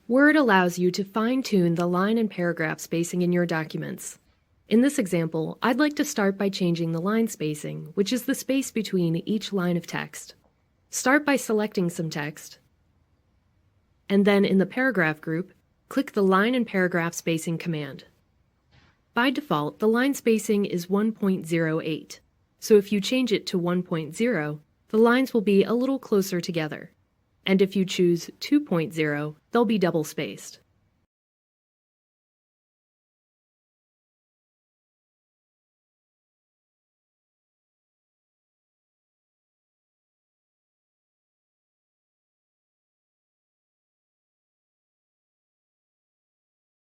Word allows you to fine-tune the line and paragraph spacing in your documents. In this example, I'd like to start by changing the line spacing, which is the space between each line of text. Start by selecting some text, and then in the paragraph group, click the Line and Paragraph Spacing command. By default, the line spacing is 1.08, so if you change it to 1.0, the lines will be a little closer together. And if you choose 2.0, they'll be double-spaced.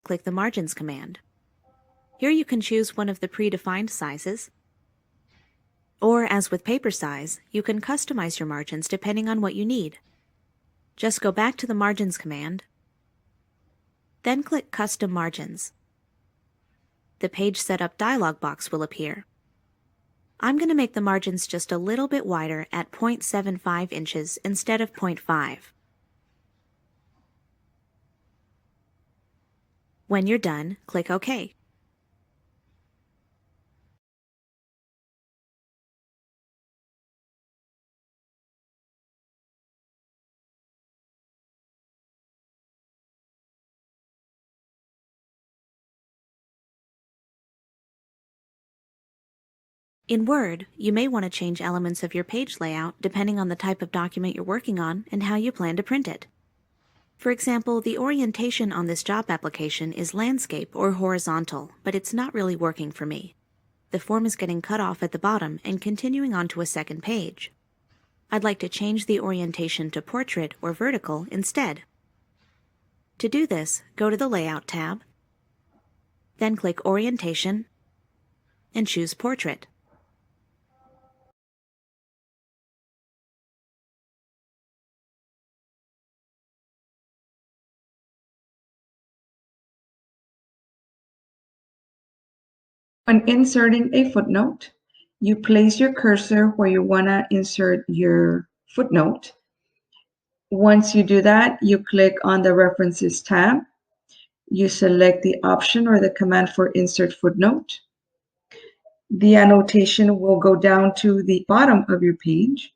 Click the Margins command. Here you can choose one of the predefined sizes, or as with paper size, you can customize your margins depending on what you need. Just go back to the Margins command, then click Custom Margins. The Page Setup dialog box will appear. I'm going to make the margins just a little bit wider at 0.75 inches instead of 0.5. When you're done, click OK. In Word, you may want to change elements of your page layout depending on the type of document you're working on and how you plan to print it. For example, the orientation on this job application is landscape or horizontal, but it's not really working for me. The form is getting cut off at the bottom and continuing onto a second page. I'd like to change the orientation to portrait or vertical instead. To do this, go to the Layout tab, then click Orientation, and choose Portrait. When inserting a footnote, you place your cursor where you want to insert your footnote. Once you do that, you click on the References tab. You select the option or the command for Insert Footnote. The annotation will go down to the bottom of your page,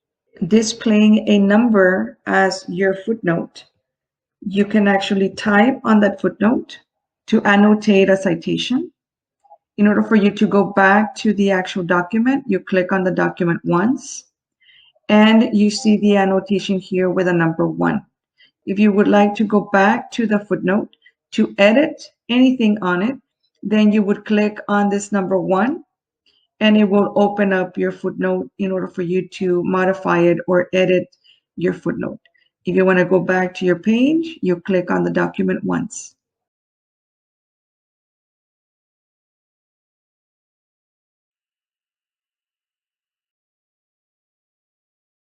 displaying a number as your footnote. You can actually type on that footnote to annotate a citation. In order for you to go back to the actual document, you click on the document once, and you see the annotation here with a number 1. If you would like to go back to the footnote to edit anything on it, then you would click on this number 1, and it will open up your footnote in order for you to modify it or edit your footnote. If you want to go back to your page, you click on the document once.